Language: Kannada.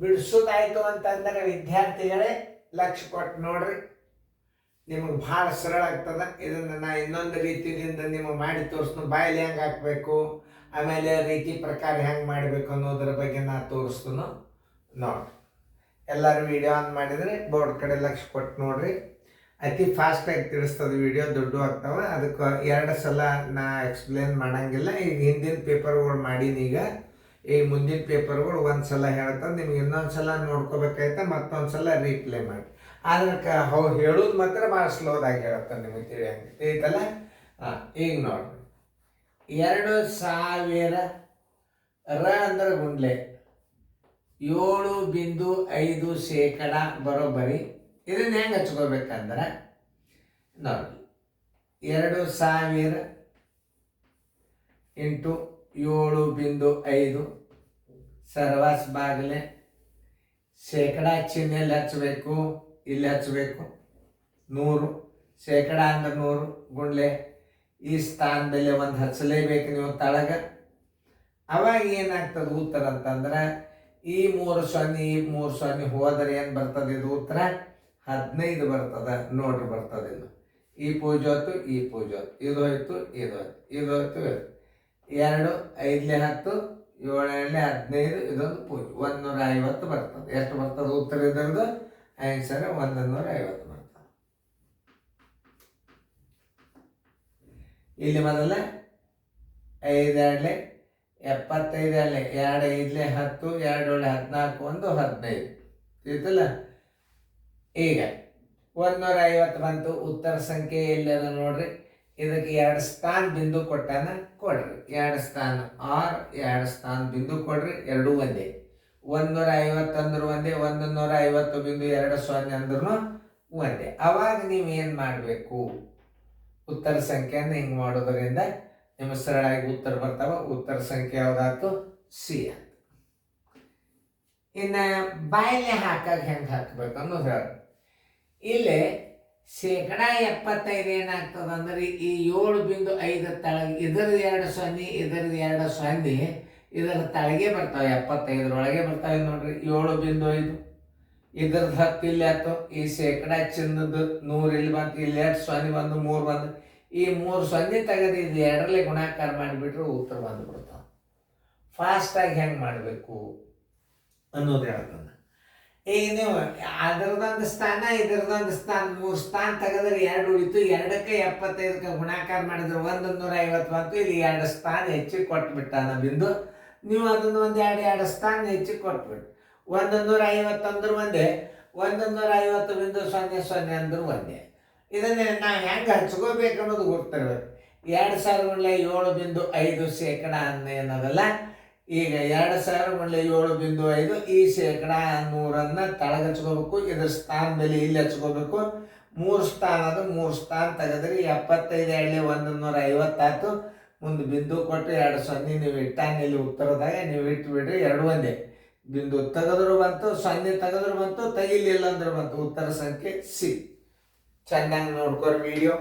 ಬಿಡಿಸೋದಾಯ್ತು ಅಂತಂದರೆ ವಿದ್ಯಾರ್ಥಿಗಳೇ ಲಕ್ಷ್ಯ ಕೊಟ್ಟು ನೋಡ್ರಿ, ನಿಮಗೆ ಭಾಳ ಸರಳ ಆಗ್ತದೆ. ಇದನ್ನು ನಾ ಇನ್ನೊಂದು ರೀತಿಯಿಂದ ನಿಮಗೆ ಮಾಡಿ ತೋರಿಸ್ತು. ಬಾಯಲ್ಲಿ ಹೆಂಗೆ ಹಾಕಬೇಕು, ಆಮೇಲೆ ರೀತಿ ಪ್ರಕಾರ ಹೆಂಗೆ ಮಾಡಬೇಕು ಅನ್ನೋದ್ರ ಬಗ್ಗೆ ನಾ ತೋರಿಸ್ತು ನೋಡ್ರಿ. ಎಲ್ಲರೂ ವಿಡಿಯೋ ಆನ್ ಮಾಡಿದರೆ ಬೋರ್ಡ್ ಕಡೆ ಲಕ್ಷ್ಯ ಕೊಟ್ಟು ನೋಡ್ರಿ. ಅತಿ ಫಾಸ್ಟಾಗಿ ತಿಳಿಸ್ತದೆ, ವಿಡಿಯೋ ದುಡ್ಡು ಆಗ್ತಾವೆ. ಅದಕ್ಕೆ 2 ಸಲ ನಾ ಎಕ್ಸ್ಪ್ಲೇನ್ ಮಾಡೋಂಗಿಲ್ಲ. ಈಗ ಹಿಂದಿನ ಪೇಪರ್ಗಳು ಮಾಡೀನಿ, ಈಗ ಮುಂದಿನ ಪೇಪರ್ಗಳು ಒಂದು ಸಲ ಹೇಳ್ತದೆ. ನಿಮ್ಗೆ ಇನ್ನೊಂದು ಸಲ ನೋಡ್ಕೋಬೇಕಾಯ್ತಾ ಮತ್ತೊಂದು ಸಲ ರೀಪ್ಲೇ ಮಾಡಿ. ಆದ್ರೆ ಹೇಳೋದು ಮಾತ್ರ ಭಾಳ ಸ್ಲೋದಾಗಿ ಹೇಳ್ತಾನೆ, ನಿಮಗೆ ತಿಳಿಯಂಗೆ ತಿಳಿತಲ್ಲ. ಈಗ ನೋಡ್ರಿ, 2000 ಅಂದ್ರೆ ಗುಂಡ್ಲೆ 7.5% ಬರೋಬ್ಬರಿ. ಇದನ್ನ ಹೆಂಗೆ ಹಚ್ಕೋಬೇಕಂದ್ರೆ ನೋಡಿ, 2000 ಇಂಟು 7.5 ಸರ್ವಾಸ್ ಬಾಗಿಲೆ ಶೇಕಡ ಚಿಹ್ನೆಯಲ್ಲಿ ಹಚ್ಚಬೇಕು, ಇಲ್ಲಿ ಹಚ್ಚಬೇಕು. 100 ಶೇಕಡ ಅಂದ್ರೆ 100 ಗುಂಡ್ಲೆ ಈ ಸ್ಥಾನದಲ್ಲಿ ಒಂದು ಹಚ್ಚಲೇಬೇಕು ನೀವು ತಳಗ. ಅವಾಗ ಏನಾಗ್ತದೆ ಉತ್ತರ ಅಂತಂದ್ರೆ ಈ 3 0 ಈ 3 0 ಹೋದರೆ ಏನು ಬರ್ತದೆ, ಇದು ಉತ್ತರ 15 ಬರ್ತದೆ. ನೋಡ್ರಿ ಬರ್ತದೆ ಇದು. ಈ ಪೂಜೆ ಹೊತ್ತು ಈ ಪೂಜೆ ಹೊತ್ತು ಇದು ಹೋಯ್ತು, ಇದು ಹೋಯ್ತು, ಇದು ಹೋಯ್ತು. 2 5 10 7 15 ಇದೊಂದು ಪೂಜೆ 150 ಬರ್ತದೆ. ಎಷ್ಟು ಬರ್ತದೆ ಉತ್ತರ ಇದ್ರದ್ದು? ಆನ್ಸರ್ 150 ಬರ್ತದೆ. ಇಲ್ಲಿ ಮೊದಲ 5 2 75 2 5 10 2 14 1 15 ತಿಳಿತಲ್ಲ. ಈಗ 150 ಬಂತು. ಉತ್ತರ ಸಂಖ್ಯೆ ಎಲ್ಲದ ನೋಡ್ರಿ. ಇದಕ್ಕೆ 2 ಸ್ಥಾನ ಬಿಂದು ಕೊಟ್ಟಾನ, ಕೊಡ್ರಿ 2 ಸ್ಥಾನ ಆರ್ 2 ಸ್ಥಾನ ಬಿಂದು ಕೊಡ್ರಿ. ಎರಡೂ ಒಂದೇ. 150 ಅಂದ್ರೆ ಒಂದೇ, 150.20 ಅಂದ್ರೂ ಒಂದೇ. ಅವಾಗ ನೀವು ಏನು ಮಾಡಬೇಕು, ಉತ್ತರ ಸಂಖ್ಯೆಯನ್ನು ಹಿಂಗೆ ಮಾಡೋದ್ರಿಂದ ನಿಮ್ಮ ಸರಳಾಗಿ ಉತ್ತರ ಬರ್ತಾವ. ಉತ್ತರ ಸಂಖ್ಯೆ ಯಾವುದಾಯ್ತು? ಸಿ ಅಂತ. ಇನ್ನು ಬಾಯಲ್ಲಿ ಹಾಕಾಗ ಹೆಂಗೆ ಹಾಕ್ಬೇಕು ಅನ್ನೋದು ಹೇಳಿ. ಇಲ್ಲಿ ಶೇಕಡ 75 ಏನಾಗ್ತದೆ ಅಂದ್ರೆ ಈ 7.5 ತಳಗೆ ಇದರದ್ದು 2 0 ಇದರದ್ದು 2 0 ಇದರ ತಳಗೆ ಬರ್ತಾವೆ, 75 ಒಳಗೆ ಬರ್ತಾವೆ ನೋಡ್ರಿ. 7.5 ಇದ್ರದ್ದು 10 ಇಲ್ಲಿ ಆಯ್ತು. ಈ ಶೇಕಡ ಚಿನ್ನದ 100 ಇಲ್ಲಿ ಬಂತು. ಇಲ್ಲಿ 2 0 ಬಂದು 3 ಬಂದು. ಈ 3 0 ತೆಗೆದು ಇದು 2ರಲ್ಲಿ ಗುಣಾಕಾರ ಮಾಡಿಬಿಟ್ರೆ ಉತ್ತರ ಬಂದುಬಿಡ್ತಾವೆ. ಫಾಸ್ಟಾಗಿ ಹೆಂಗೆ ಮಾಡಬೇಕು ಅನ್ನೋದು ಹೇಳ್ತಾನೆ. ಈಗ ನೀವು ಅದರದೊಂದು ಸ್ಥಾನ ಇದರದೊಂದು ಸ್ಥಾನ 3 ಸ್ಥಾನ ತೆಗೆದ್ರೆ 2 ಉಳಿತು. 2ಕ್ಕೆ 75ಕ್ಕೆ ಗುಣಾಕಾರ ಮಾಡಿದ್ರೆ 150 ಬಂತು. ಇಲ್ಲಿ 2 ಸ್ಥಾನ ಹೆಚ್ಚಿಗೆ ಕೊಟ್ಬಿಟ್ಟಾನ ಬಿಂದು. ನೀವು ಅದನ್ನು ಒಂದು 2 ಸ್ಥಾನ ಹೆಚ್ಚಿಗೆ ಕೊಟ್ಬಿಟ್ಟು 150 ಅಂದ್ರೆ ಒಂದೇ, 150.00 ಅಂದ್ರೆ ಒಂದೇ. ಇದನ್ನೇ ನಾವು ಹೆಂಗೆ ಹಚ್ಕೋಬೇಕು ಅನ್ನೋದು ಗೊತ್ತಿರ್ಬೇಕು. 2000 ಅನ್ನೋದಲ್ಲ. ಈಗ 2000 ಈ ಶೇಕಡ 100 ತಳಗ ಹಚ್ಕೋಬೇಕು. ಇದ್ರ ಸ್ಥಾನದಲ್ಲಿ ಇಲ್ಲಿ ಹಚ್ಕೋಬೇಕು. 3 ಸ್ಥಾನ ಅದು 3 ಸ್ಥಾನ ತೆಗೆದ್ರಿ 75 150 ಆಯ್ತು. ಮುಂದೆ ಬಿಂದು ಕೊಟ್ಟು 2 0 ನೀವು ಇಟ್ಟಾನ ಇಲ್ಲಿ ಉತ್ತರದಾಗ ನೀವು ಇಟ್ಟು ಬಿಡ್ರಿ. 2 ಒಂದೇ. ಬಿಂದು ತೆಗೆದ್ರು ಬಂತು, 0 ತೆಗೆದ್ರು ಬಂತು, ತೆಗಿಲಿಲ್ಲ ಅಂದ್ರೆ ಬಂತು. ಉತ್ತರ ಸಂಖ್ಯೆ ಸಿ. ಚೆನ್ನಾಗಿ ನೋಡ್ಕೊರಿ ವಿಡಿಯೋ.